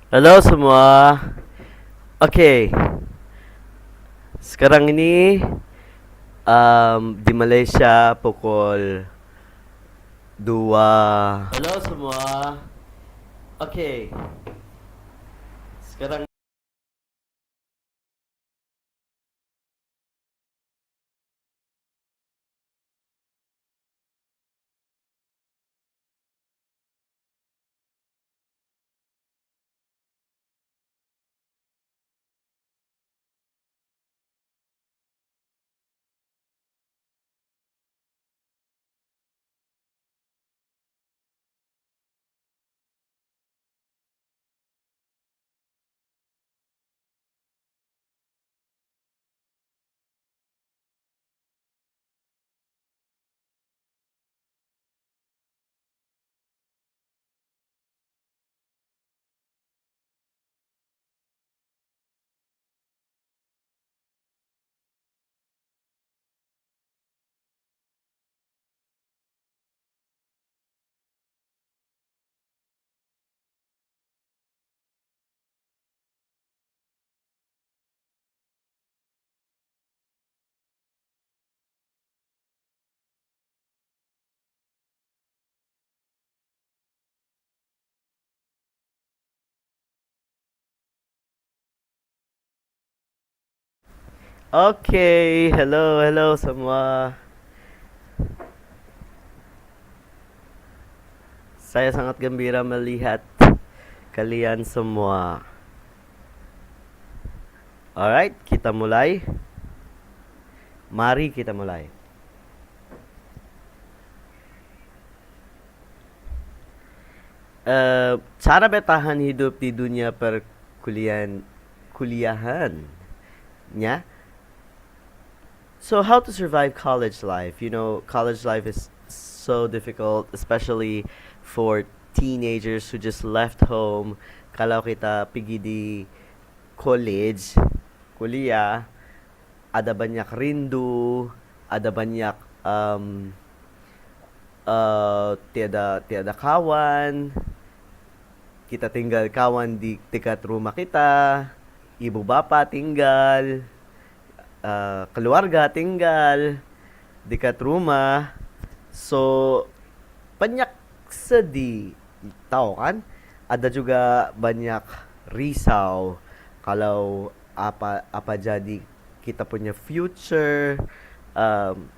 Halo semua. Oke, sekarang ini di Malaysia pukul 2. Halo semua. Oke, sekarang Oke, hello semua. Saya sangat gembira melihat kalian semua. Alright, kita mulai. Mari kita mulai. Cara bertahan hidup di dunia kuliahan, So how to survive college life? College life is so difficult, especially for teenagers who just left home. Kalau kita pergi di college, kuliah, ada banyak rindu, ada banyak tiada tiada kawan. Kita tinggal kawan di dekat rumah kita, ibu bapa tinggal, keluarga tinggal dekat rumah. So, banyak sedih. Tahu kan? Ada juga banyak risau kalau apa apa jadi kita punya future. Um,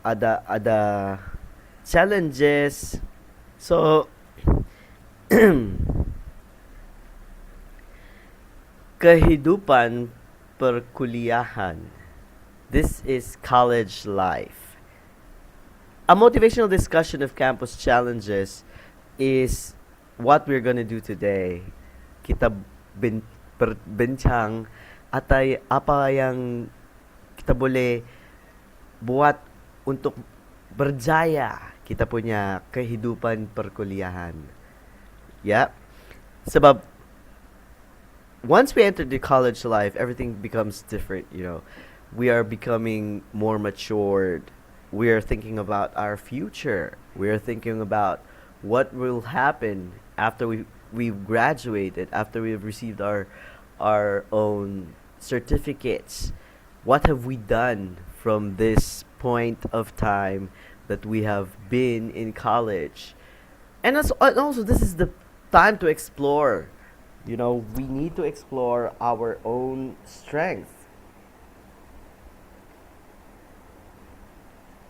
ada challenges. So, kehidupan perkuliahan. This is college life. A motivational discussion of campus challenges is what we're gonna do today. Kita berbincang atay apa yang kita boleh buat untuk berjaya kita punya kehidupan perkuliahan. Ya, sebab once we enter the college life, everything becomes different. We are becoming more matured. We are thinking about our future. We are thinking about what will happen after we've graduated, after we've received our own certificates. What have we done from this point of time that we have been in college? And also, this is the time to explore. We need to explore our own strength.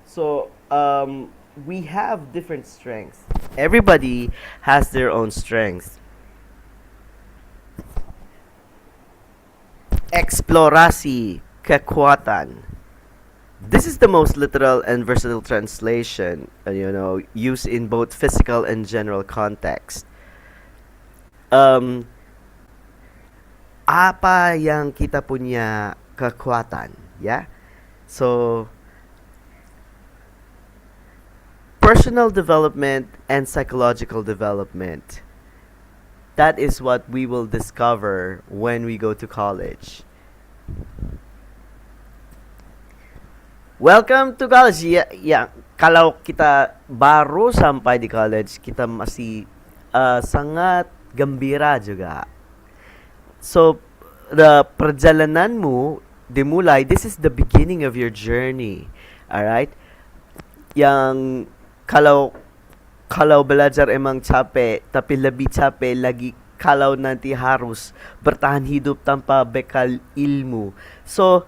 So, we have different strengths. Everybody has their own strengths. Eksplorasi kekuatan. This is the most literal and versatile translation, used in both physical and general context. Apa yang kita punya kekuatan, ya? So, personal development and psychological development. That is what we will discover when we go to college. Welcome to college. Kalau kita baru sampai di college, kita masih sangat gembira juga. So, the perjalanan mo, dimulai, this is the beginning of your journey. Alright? Yang, kalau, kalau belajar emang capek, tapi lebih capek lagi kalau nanti harus bertahan hidup tanpa bekal ilmu. So,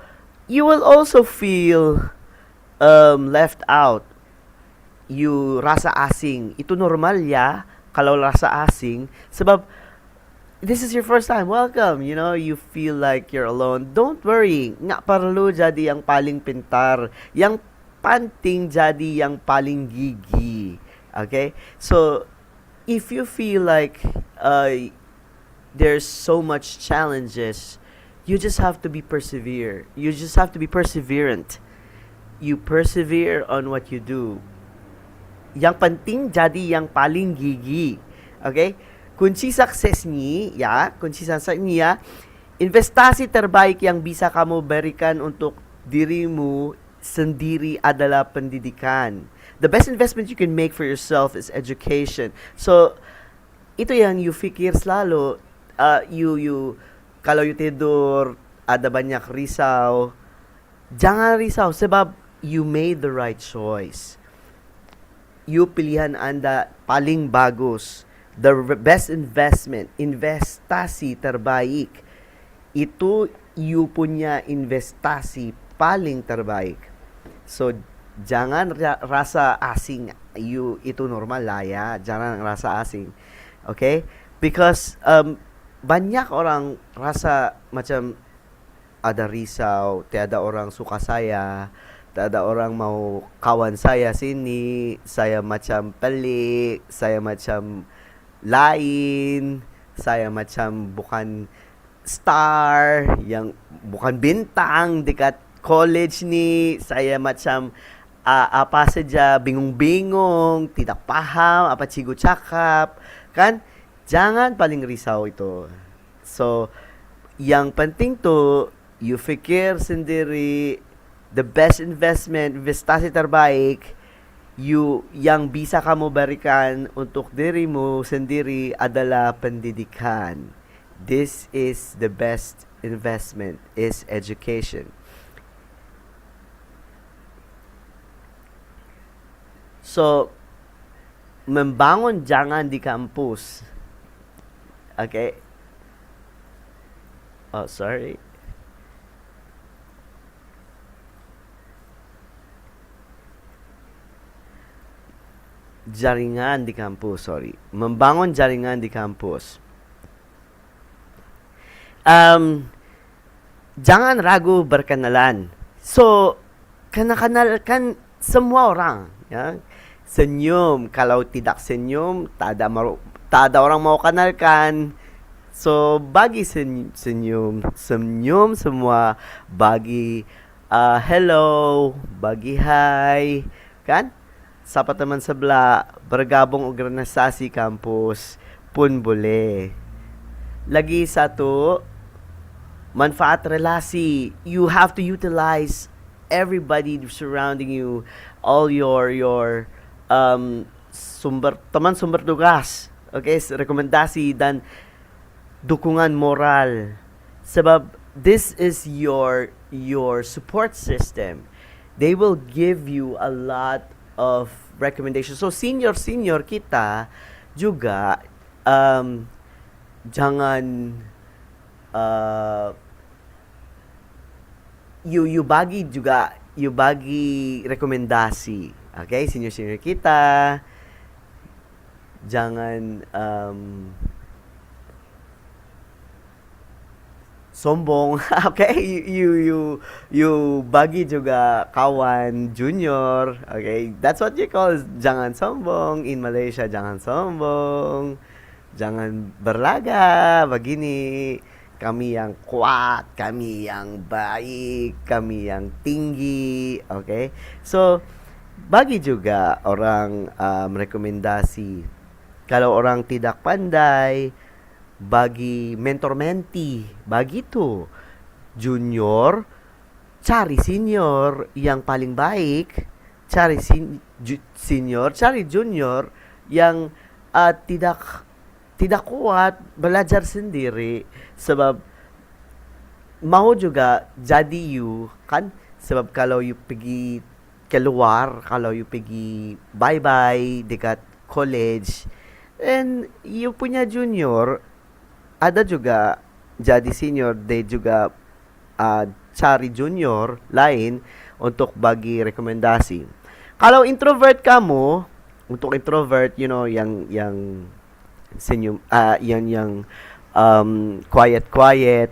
you will also feel left out. You rasa asing. Itu normal ya kalau rasa asing. Sebab this is your first time, welcome. You know, you feel like you're alone. Don't worry. Nga perlu jadi yang paling pintar. Yang panting jadi yang paling gigi. Okay? So, if you feel like there's so much challenges, you just have to be persevere. You just have to be perseverant. You persevere on what you do. Yang penting jadi yang paling gigi. Okay? Kunci sukses ni, ya, kunci sukses niya, investasi terbaik yang bisa kamu berikan untuk dirimu sendiri adalah pendidikan. The best investment you can make for yourself is education. So, ito yang you fikir selalu, kalau you tidur, ada banyak risau, jangan risau sebab you made the right choice. You pilihan anda paling bagus. The best investment, investasi terbaik, itu you punya investasi paling terbaik. So, jangan rasa asing. Itu normal lah ya. Jangan rasa asing. Okay? Because banyak orang rasa macam ada risau, tiada orang suka saya, tiada orang mau kawan saya sini, saya macam pelik, saya macam lain, saya macam bukan star, yang bukan bintang dekat college ni, saya macam apa saja bingung-bingung, tidak paham apa cikgu cakap, kan? Jangan paling risau itu. So, yang penting tu, you fikir sendiri, the best investment, investasi terbaik, yang bisa kamu berikan untuk dirimu sendiri adalah pendidikan. This is the best investment, is education. So, membangun jangan di kampus. Okay? Oh, sorry. Jaringan di kampus, sorry. Membangun jaringan di kampus. Jangan ragu berkenalan. So, kenal-kenalkan semua orang. Ya? Senyum. Kalau tidak senyum, tak ada orang mau kenalkan. So, bagi senyum. Senyum semua. Bagi hello. Bagi hi. Kan? Sapa teman sebelah, bergabung organisasi kampus pun boleh. Lagi satu, manfaat relasi. You have to utilize everybody surrounding you, all your teman sumber tugas, okay, rekomendasi dan dukungan moral. Sebab this is your support system. They will give you a lot of recommendations. So senior kita juga jangan you bagi rekomendasi. Okay, senior kita jangan sombong. Okay, you bagi juga kawan junior. Okay, that's what you call jangan sombong in Malaysia. Jangan sombong, jangan berlaga begini. Kami yang kuat, kami yang baik, kami yang tinggi. Okay, so bagi juga orang rekomendasi. Kalau orang tidak pandai, bagi mentor-mentee, bagi tu junior, cari senior yang paling baik, cari senior, cari junior yang tidak tidak kuat belajar sendiri sebab mau juga jadi you kan sebab kalau you pergi keluar kalau you pergi bye-bye dekat college and you punya junior ada juga jadi senior they juga cari junior lain untuk bagi rekomendasi. Kalau introvert kamu, untuk introvert, you know, yang senyum, yang quiet-quiet,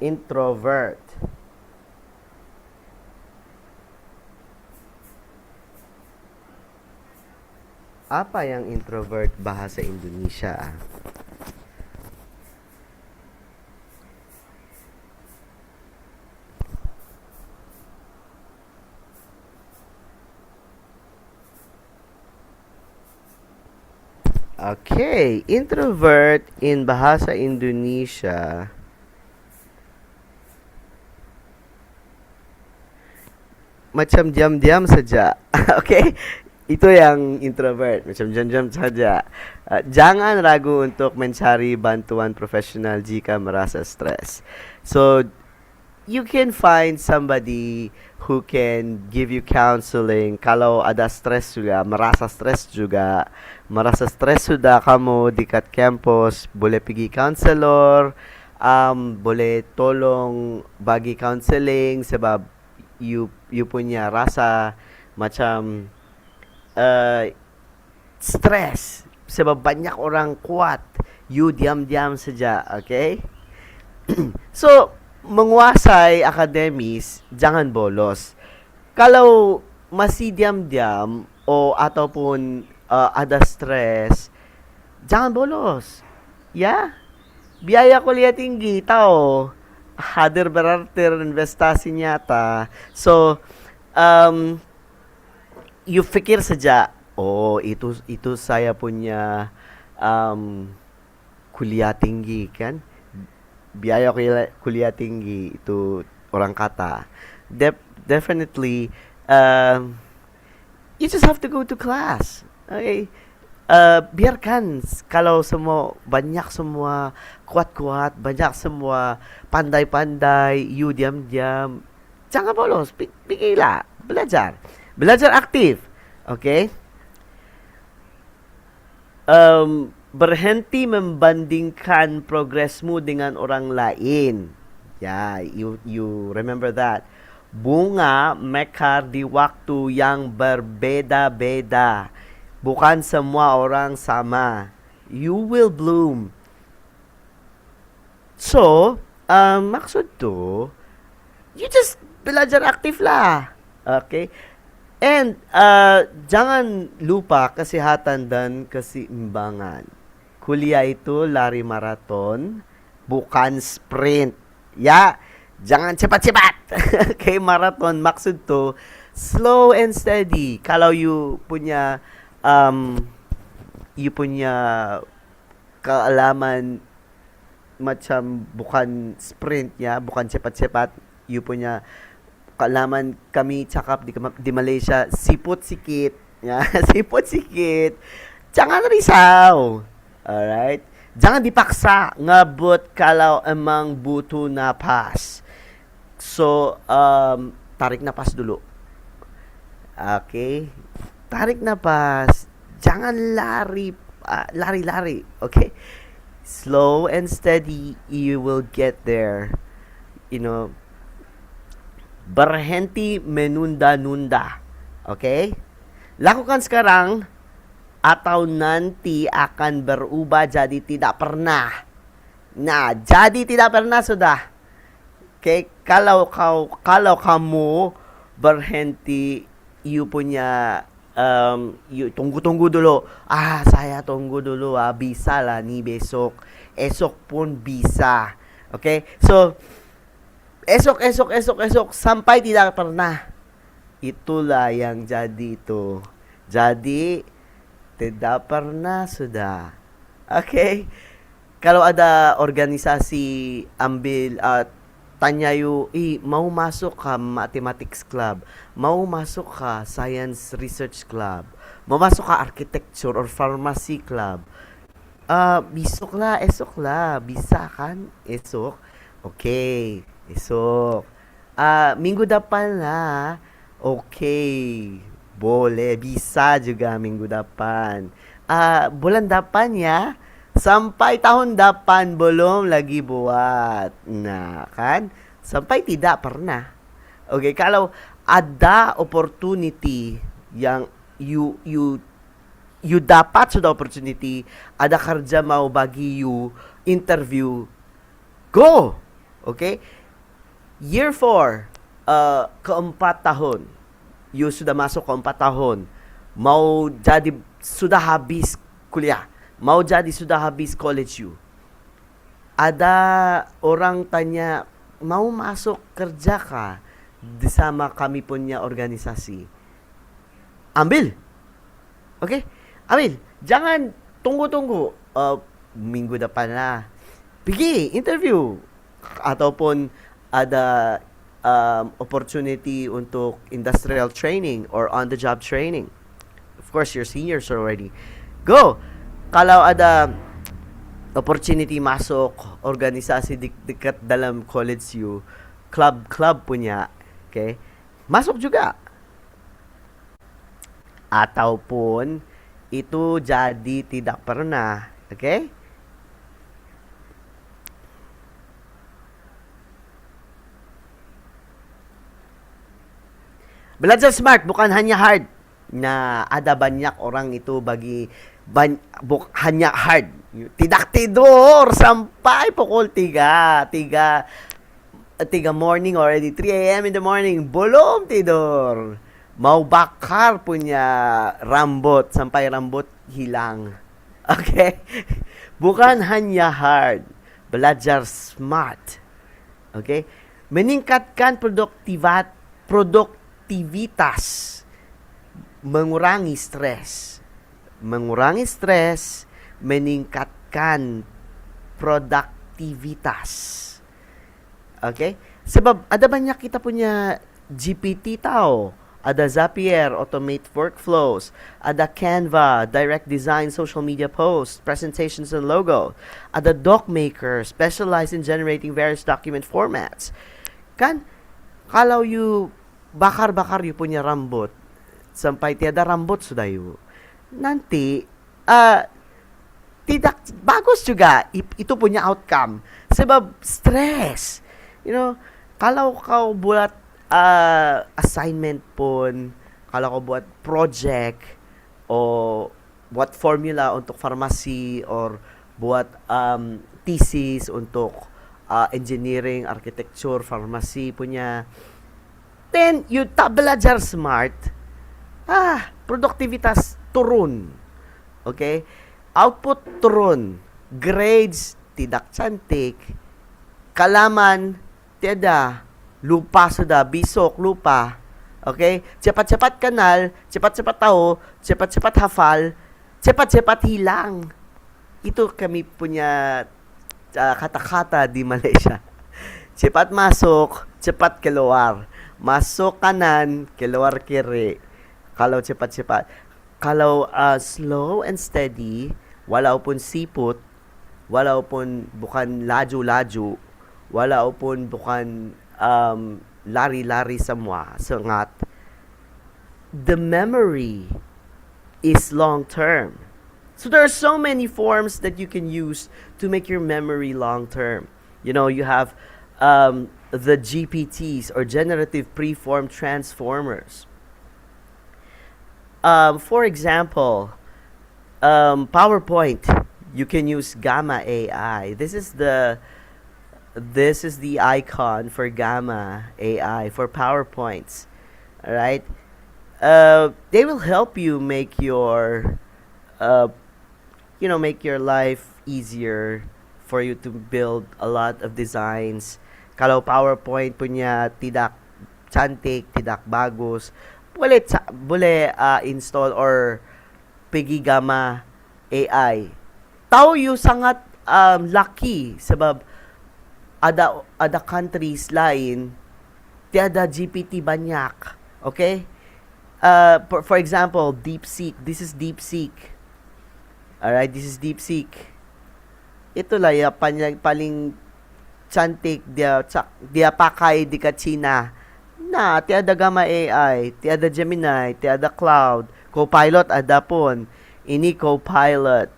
introvert. Apa yang introvert bahasa Indonesia? Okay, introvert in bahasa Indonesia. Macam diam-diam saja. Okay? Itu yang introvert, macam diam-diam saja. Jangan ragu untuk mencari bantuan profesional jika merasa stres. So, you can find somebody who can give you counseling kalau ada merasa stress sudah kamu dekat campus, boleh pergi counselor, boleh tolong bagi counseling sebab you punya rasa macam uh, stress sebab banyak orang kuat, you diam-diam saja, okay? So, menguasai akademis, jangan bolos. Kalau masih diam-diam o ataupun ada stress, jangan bolos. Ya, biaya kuliah tinggi, tahu. Hadir berarti investasi nyata. So, um, you pikir saja, oh itu saya punya um, kuliah tinggi kan? Biaya kuliah tinggi itu orang kata. Definitely, you just have to go to class. Okay? Biarkan kalau semua banyak semua kuat-kuat, banyak semua pandai-pandai, you diam-diam. Jangan bolos, pikirlah, belajar. Belajar aktif. Okay? Berhenti membandingkan progresmu dengan orang lain. Ya, you remember that. Bunga mekar di waktu yang berbeda-beda. Bukan semua orang sama. You will bloom. So, maksud tu, you just belajar aktif lah. Okay? And jangan lupa kesehatan dan keseimbangan. Kuliah itu lari maraton, bukan sprint. Ya, jangan cepat-cepat. Okay, maraton maksud to slow and steady. Kalau you punya kealaman macam bukan sprint ya, bukan cepat-cepat. You punya kalaman kami cakap di Malaysia siput sikit ya siput sikit jangan risau alright jangan dipaksa ngebut kalau emang butuh napas so tarik napas dulu okay tarik napas jangan lari okay slow and steady you will get there you know berhenti menunda-nunda. Okay? Lakukan sekarang atau nanti akan berubah jadi tidak pernah. Nah, jadi tidak pernah sudah. Okay? Kalau kamu berhenti you punya you tunggu dulu. Saya tunggu dulu bisa lah ni besok. Esok pun bisa. Okay? So, esok sampai tidak pernah. Itulah yang jadi itu. Jadi tidak pernah sudah. Okay? Kalau ada organisasi ambil tanya you, mau masuk ka mathematics club, mau masuk ka science research club, Mamasok ka architecture or pharmacy club. Bisok la, esok la. Bisa kan? Esok. Okay, esok. Minggu depan lah. Okay. Boleh, bisa juga minggu depan. Bulan depan ya. Sampai tahun depan belum lagi buat. Nah, kan? Sampai tidak pernah. Okay, kalau ada opportunity yang you dapat sudah opportunity, ada kerja mau bagi you interview, go. Okay? Year 4, keempat tahun, you sudah masuk keempat tahun, mau jadi sudah habis kuliah, mau jadi sudah habis college you. Ada orang tanya, mau masuk kerja ka di sama kami punya organisasi? Ambil. Okay? Ambil. Jangan tunggu-tunggu. Minggu depan lah. Pergi interview. Ataupun ada opportunity untuk industrial training or on-the-job training. Of course, you're seniors already. Go! Kalau ada opportunity masuk organisasi dekat dalam college you, club punya, okay? Masuk juga. Ataupun itu jadi tidak pernah, okay? Belajar smart bukan hanya hard. Na ada banyak orang itu bagi hanya hard. Tidak tidur sampai pukul 3 morning already, 3 a.m. in the morning, belum tidur. Mau bakar punya rambut sampai rambut hilang. Okay? Bukan hanya hard. Belajar smart. Okay? Meningkatkan produktivitas. Mengurangi stres. Mengurangi stres, meningkatkan produktivitas. Okay? Sebab ada banyak kita punya GPT tau. Ada Zapier, automate workflows. Ada Canva, direct design social media posts, presentations and logo. Ada DocMaker, specialized in generating various document formats. Kan, kalau you bakar-bakar you punya rambut, sampai tiada rambut sudah you, nanti, tidak bagus juga itu punya outcome. Sebab stress. You know, kalau kau buat assignment pun, kalau kau buat project o buat formula untuk farmasi or buat thesis untuk engineering, architecture, farmasi punya, then you tak belajar smart, produktivitas turun. Okay? Output turun. Grades tidak cantik. Kalaman tiada. Lupa sudah, bisok, lupa. Okay? Cepat-cepat kenal, cepat-cepat tahu, cepat-cepat hafal, cepat-cepat hilang. Itu kami punya kata-kata di Malaysia. Cepat masuk, cepat keluar. Masuk kanan, keluar kiri. Kalau cepat-cepat. Kalau slow and steady, walaupun siput, walaupun bukan laju-laju, walaupun bukan lari-lari semua, sangat, the memory is long term. So there are so many forms that you can use to make your memory long term. You know, you have the GPTs or generative preform transformers. For example, PowerPoint, you can use Gamma AI. This is the icon for Gamma AI for PowerPoints. All right, they will help you make your, make your life easier for you to build a lot of designs. Kalau PowerPoint punya tidak cantik, tidak bagus, boleh install or pergi Gamma AI. Tahu you sangat lucky sebab ada countries lain tiada GPT banyak. Okay? For example, DeepSeek. This is DeepSeek. Alright, this is DeepSeek. Ito la ya paling cantik dia pakai di China. Na tiada gama AI, tiada Gemini, tiada Cloud. Copilot ada pun. Ini Copilot.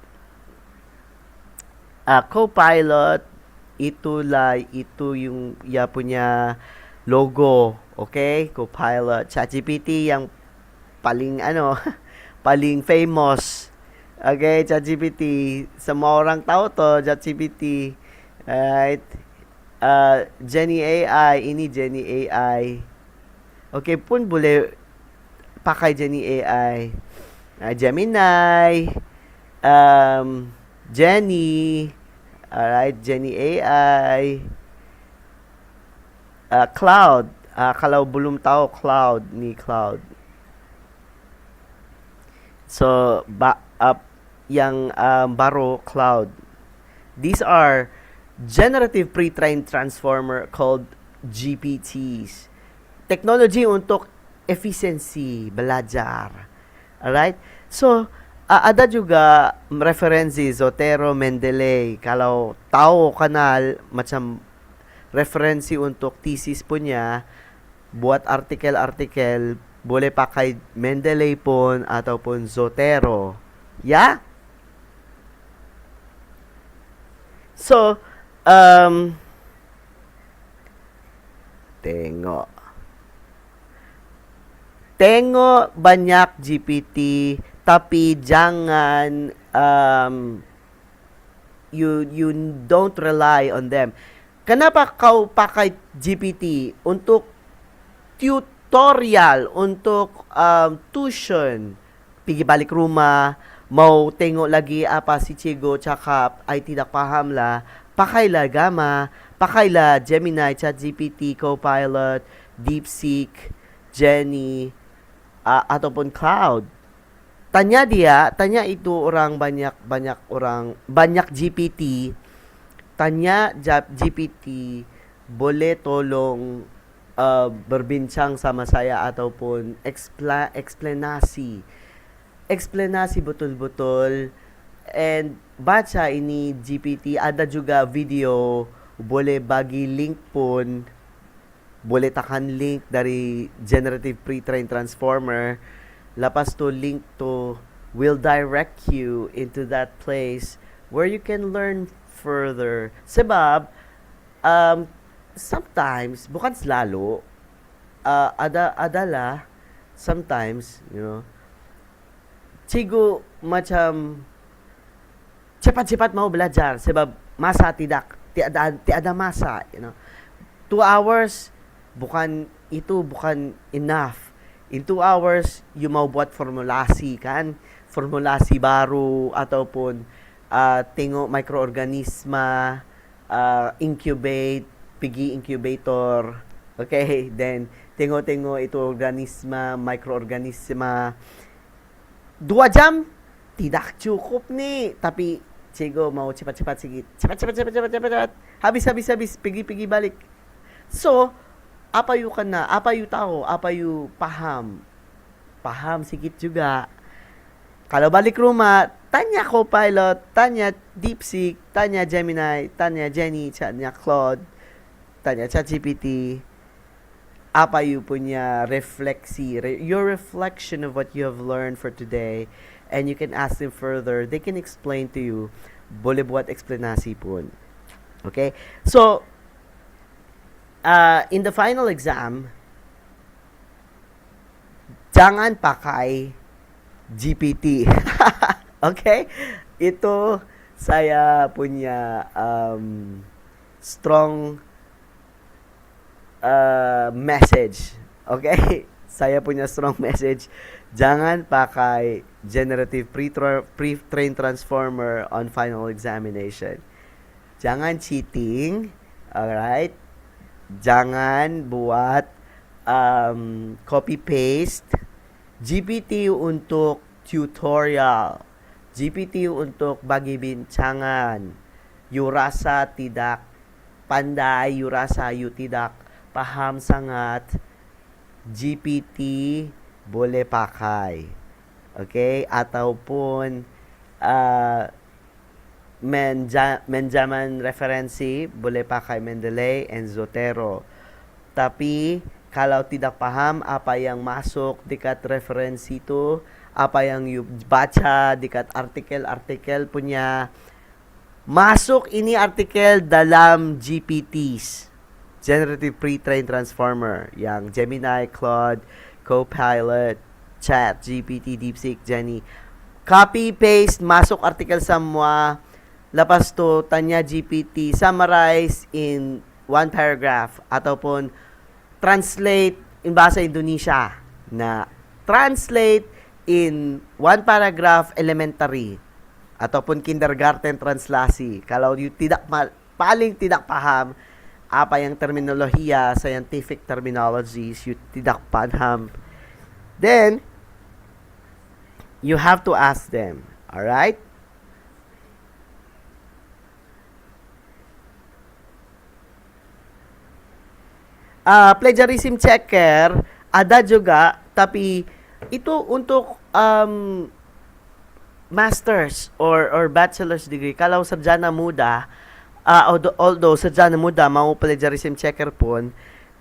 Copilot itu yung ya punya logo, okay? Copilot, ChatGPT yang paling paling famous. Okay, ChatGPT. Semua orang tahu to ChatGPT. Alright. Jenny AI, ini Jenny AI. Okay, pun boleh pakai Jenny AI. Gemini, Jenny, alright, Jenny AI, Cloud, kalau belum tahu Cloud, ni Cloud. So, yang baru Cloud. These are generative pre-trained transformer called GPTs. Technology untuk efficiency, belajar. Alright? So, ada juga references, Zotero, Mendeley. Kalau tahu kanal, macam referensi untuk thesis punya, buat artikel-artikel, boleh pakai Mendeley pun ataupun Zotero. Yeah? So, tengok. Tengok banyak GPT, tapi jangan you don't rely on them. Kenapa kau pakai GPT? Untuk tutorial, untuk tuition. Pergi balik rumah, mau tengok lagi apa si Chigo cakap, ay tidak paham lah. Pakailah Gamma, pakailah Gemini, ChatGPT, Copilot, DeepSeek, Jenny, ataupun Cloud. Tanya itu orang banyak GPT. Tanya GPT, boleh tolong berbincang sama saya ataupun eksplanasi betul-betul, and baca ini GPT. Ada juga video, boleh bagi link pun, boleh takan link dari generative pre-trained transformer. Lepas to link to will direct you into that place where you can learn further. Sebab sometimes, bukan selalu, adalah sometimes, Cigo macam cepat-cepat mau belajar sebab masa tiada masa, 2 hours bukan enough. In 2 hours you mau buat formulasi kan, formulasi baru ataupun tengok mikroorganisma, incubate, pergi incubator. Okay, then tengok itu organisma, mikroorganisma. 2 jam tidak cukup nih, tapi Cigo mau cepat-cepat sikit. Cepat. Habis, pergi balik. So, apa you kena, apa you tahu, apa you paham. Paham sikit juga. Kalau balik rumah, tanya Copilot, tanya DeepSeek, tanya Gemini, tanya Jenny, tanya Claude, tanya ChatGPT. Apa you punya refleksi, your reflection of what you have learned for today, and you can ask them further. They can explain to you. Boleh buat explanasi pun. Okay? So, in the final exam, jangan pakai GPT. Okay? Itu saya punya strong message. Okay? Saya punya strong message. Jangan pakai generative pre-trained transformer on final examination. Jangan cheating. Alright? Jangan buat copy-paste. GPT untuk tutorial. GPT untuk bagi bincangan. You rasa tidak pandai, you rasa you tidak paham sangat, GPT boleh pakai. Okay? Ataupun uh, menjaman referensi, boleh pakai Mendeley and Zotero. Tapi kalau tidak paham apa yang masuk dekat referensi itu, apa yang you baca dekat artikel-artikel punya, masuk ini artikel dalam GPTs, Generative Pre-trained Transformer, yang Gemini, Claude, Copilot, Chat, GPT, DeepSeek, Jenny. Copy, paste, masuk artikel semua. Lepas to, tanya GPT, summarize in one paragraph. Ataupun, translate in bahasa Indonesia. Na, translate in one paragraph elementary. Ataupun kindergarten translasi. Kalau you paling tidak paham apa yang terminolohiya, scientific terminologies, you tidak paham, then you have to ask them. Alright? Plagiarism checker, ada juga, tapi ito untuk master's or bachelor's degree. Kalau sarjana muda, although sarjana muda mau plagiarism checker pun,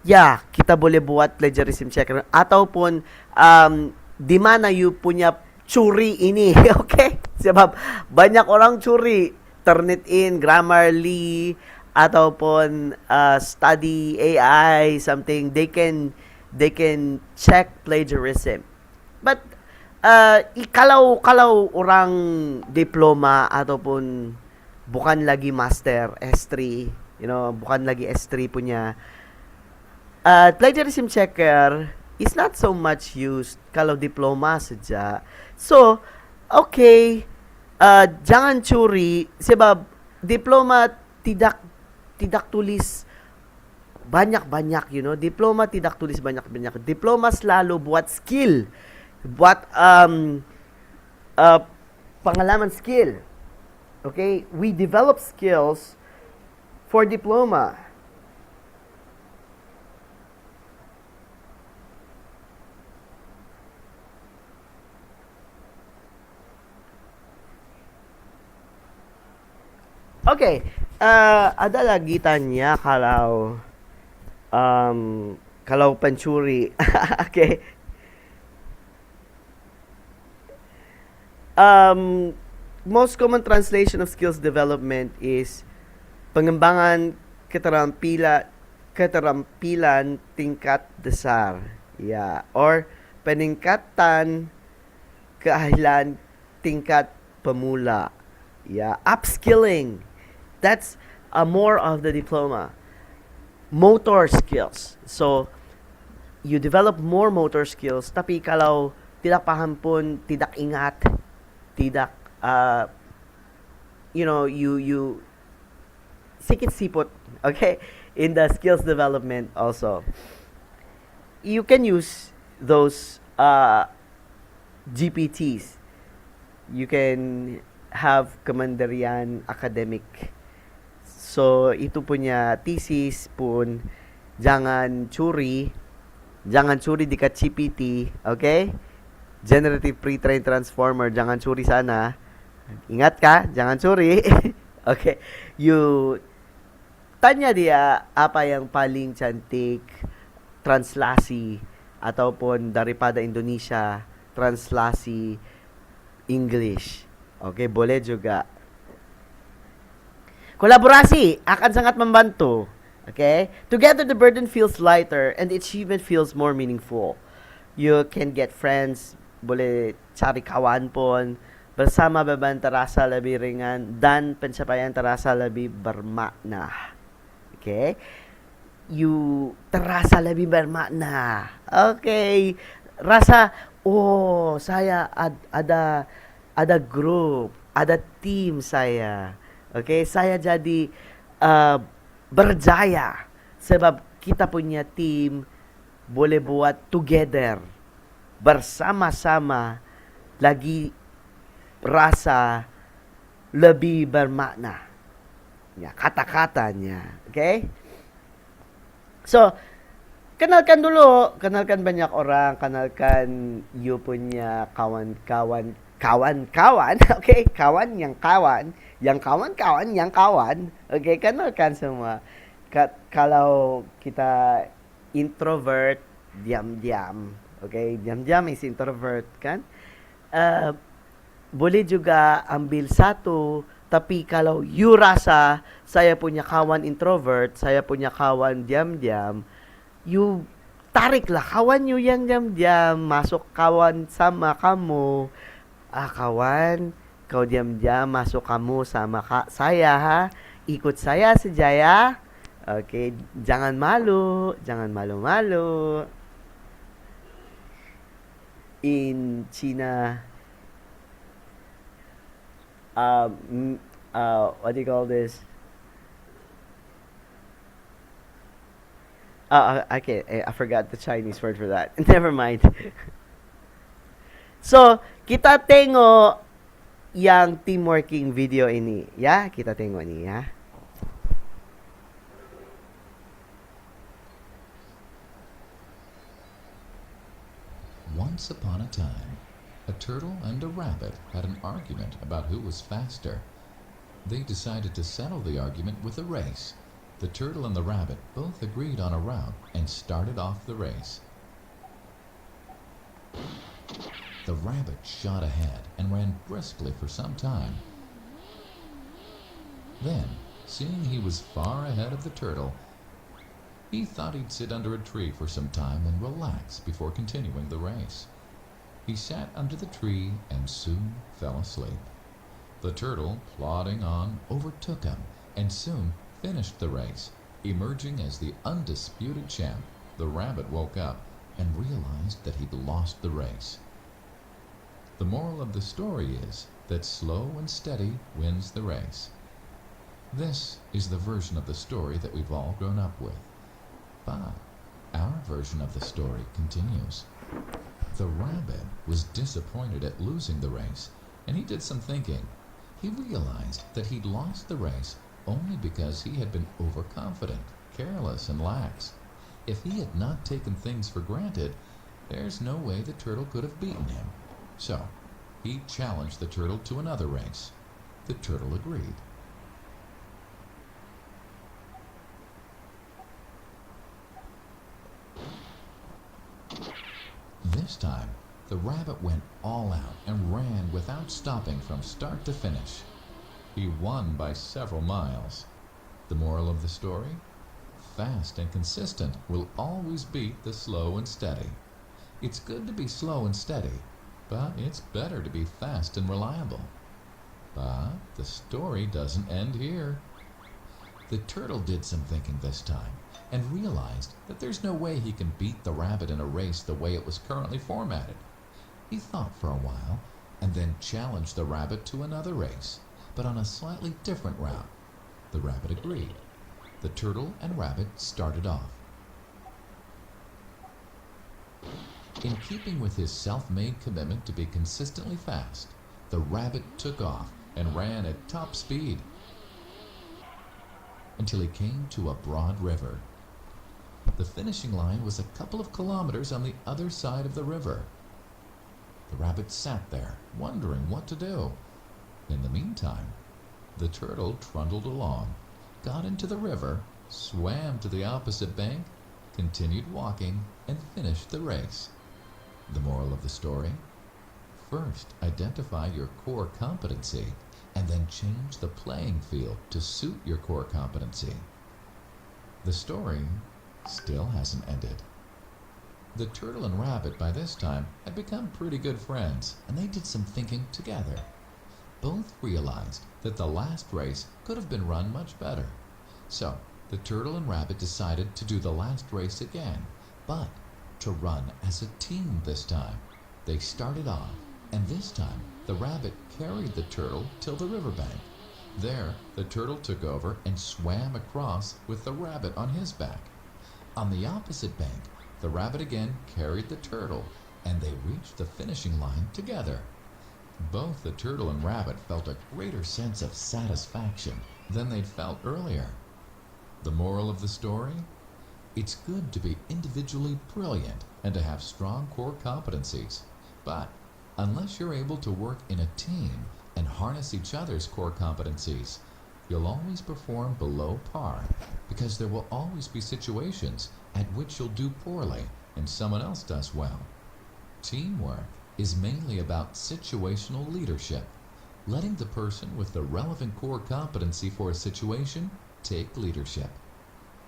ya, kita boleh buat plagiarism checker. Ataupun, di mana you punya curi ini, okay? Sebab banyak orang curi. Turnitin, Grammarly, ataupun study AI, something. They can check plagiarism. But kalau orang diploma ataupun bukan lagi master S3, bukan lagi S3 punya, plagiarism checker is not so much used kalau diploma saja. So, okay, jangan curi sebab diploma tidak tulis banyak-banyak, diploma tidak tulis banyak-banyak. Diploma selalu buat skill, buat pengalaman skill. Okay, we develop skills for diploma. Okay, ada lagi tanya kalau pencuri. Okay. Most common translation of skills development is pengembangan keterampilan tingkat dasar. Yeah, or peningkatan keahlian tingkat pemula. Yeah, upskilling. That's more of the diploma. Motor skills. So, you develop more motor skills, tapi kalau tidak paham pun, tidak ingat, tidak, you sikit sipot, okay, in the skills development also. You can use those GPTs. You can have Kamandarian academic. So, ito punya thesis pun, jangan curi dekat GPT, okay? Generative Pre-trained Transformer, jangan curi sana. Ingat ka, jangan curi. Okay? You tanya dia apa yang paling cantik translasi ataupun daripada Indonesia translasi English. Okay, boleh juga. Kolaborasi akan sangat membantu. Okay? Together the burden feels lighter and the achievement feels more meaningful. You can get friends, boleh cari kawan pun, bersama beban terasa lebih ringan dan pencapaian terasa lebih bermakna. Okay? You terasa lebih bermakna. Okay. Rasa, oh, saya ada group, ada team saya. Okay, saya jadi berjaya sebab kita punya team boleh buat together, bersama-sama, lagi rasa lebih bermakna. Ya, kata-katanya. Okay? So, Kenalkan dulu, kenalkan banyak orang, kenalkan you punya kawan-kawan, kawan-kawan, oke, kawan yang kawan-kawan, yang kawan, oke, kenalkan semua. Kalau kita introvert, diam-diam, oke, diam-diam is introvert kan? Eh, boleh juga ambil satu, tapi kalau you rasa saya punya kawan introvert, saya punya kawan diam-diam, you tariklah kawan you yang diam-diam, masuk kawan sama kamu. Ah kawan, kau diam-diam masuk kamu sama saya ha. Ikut saya saja ya. Oke, jangan malu, jangan malu-malu. In China, um, what do you call this? Okay, I forgot the Chinese word for that. Never mind. So, kita tengok yang teamworking video ini. Ya, kita tengok ni ya. Once upon a time, a turtle and a rabbit had an argument about who was faster. They decided to settle the argument with a race. The turtle and the rabbit both agreed on a route and started off the race. The rabbit shot ahead and ran briskly for some time. Then, seeing he was far ahead of the turtle, he thought he'd sit under a tree for some time and relax before continuing the race. He sat under the tree and soon fell asleep. The turtle, plodding on, overtook him and soon finished the race, emerging as the undisputed champ. The rabbit woke up and realized that he'd lost the race. The moral of the story is that slow and steady wins the race. This is the version of the story that we've all grown up with. But our version of the story continues. The rabbit was disappointed at losing the race, and he did some thinking. He realized that he'd lost the race only because he had been overconfident, careless, and lax. If he had not taken things for granted, there's no way the turtle could have beaten him. So, he challenged the turtle to another race. The turtle agreed. This time, the rabbit went all out and ran without stopping from start to finish. He won by several miles. The moral of the story? Fast and consistent will always beat the slow and steady. It's good to be slow and steady, but it's better to be fast and reliable. But the story doesn't end here. The turtle did some thinking this time and realized that there's no way he can beat the rabbit in a race the way it was currently formatted. He thought for a while and then challenged the rabbit to another race, but on a slightly different route. The rabbit agreed. The turtle and rabbit started off. In keeping with his self-made commitment to be consistently fast, the rabbit took off and ran at top speed until he came to a broad river. The finishing line was a couple of kilometers on the other side of the river. The rabbit sat there, wondering what to do. In the meantime, the turtle trundled along, got into the river, swam to the opposite bank, continued walking, and finished the race. The moral of the story? First, identify your core competency, and then change the playing field to suit your core competency. The story still hasn't ended. The turtle and rabbit by this time had become pretty good friends, and they did some thinking together. Both realized that the last race could have been run much better. So, the turtle and rabbit decided to do the last race again, but to run as a team this time. They started off, and this time the rabbit carried the turtle till the riverbank. There, the turtle took over and swam across with the rabbit on his back. On the opposite bank, the rabbit again carried the turtle, and they reached the finishing line together. Both the turtle and rabbit felt a greater sense of satisfaction than they'd felt earlier. The moral of the story? It's good to be individually brilliant and to have strong core competencies. But unless you're able to work in a team and harness each other's core competencies, you'll always perform below par because there will always be situations at which you'll do poorly and someone else does well. Teamwork is mainly about situational leadership, letting the person with the relevant core competency for a situation take leadership.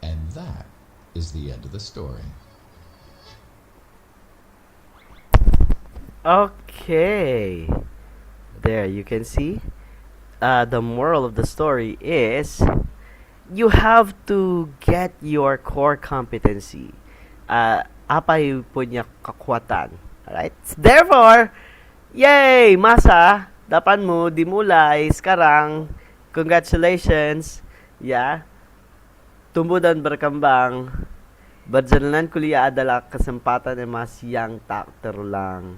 And that is the end of the story. Okay. There, you can see. The moral of the story is you have to get your core competency. Apa yung punya kekuatan. Alright? Therefore, yay! Masa, dapan mo dimulai sekarang. Congratulations. Ya. Tumbuh dan berkembang. Berjalanan kuliah adalah kesempatan emas yang tak terulang.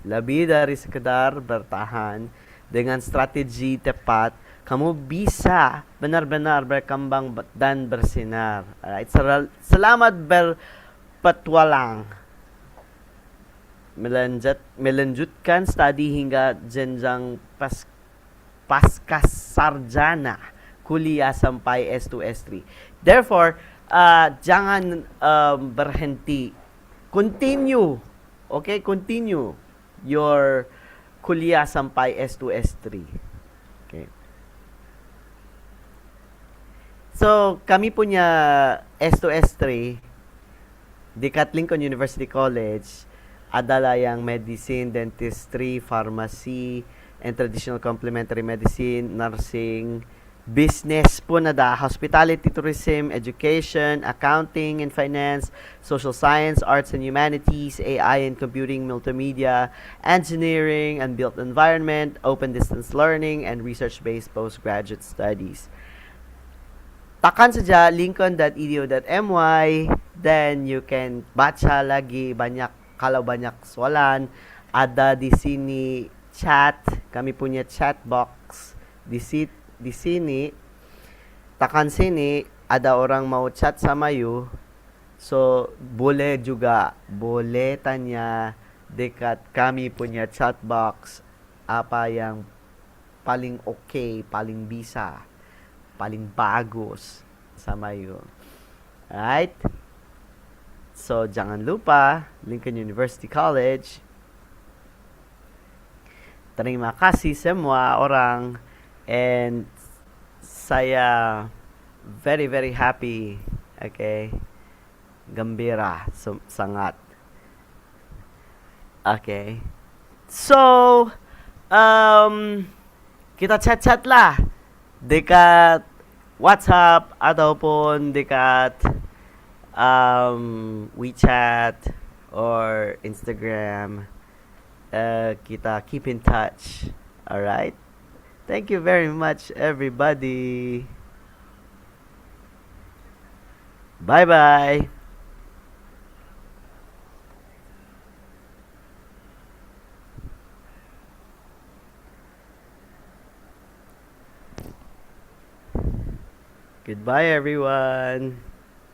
Lebih dari sekedar bertahan, dengan strategi tepat, kamu bisa benar-benar berkembang dan bersinar. Alright? Selamat berpetualang. Melanjutkan studi hingga jenjang pasca sarjana, kuliah sampai S2, S3. Therefore, jangan berhenti. Continue. Okay? Continue your kuliah sampai S2, S3. Okay. So, kami punya S2, S3 di Lincoln University College adalah yang medicine, dentistry, pharmacy, and traditional complementary medicine, nursing, business po na da, hospitality, tourism, education, accounting and finance, social science, arts and humanities, AI and computing, multimedia, engineering and built environment, open distance learning, and research-based postgraduate studies. Takan saja lincoln.edu.my, then you can baca lagi banyak, kalau banyak soalan, ada di sini chat, kami punya chat box di sini. Takan sini, ada orang mau chat sama you, so boleh juga, boleh tanya dekat kami punya chat box apa yang paling okay, paling bisa, paling bagus sama you. Alright? So, jangan lupa, Lincoln University College. Terima kasih semua orang. And saya very, very happy. Okay? Gembira. Sangat. Okay. So, kita chat-chat lah. Dekat WhatsApp ataupun dekat WeChat or Instagram. Kita keep in touch. Alright? Thank you very much, everybody. Bye-bye. Goodbye, everyone.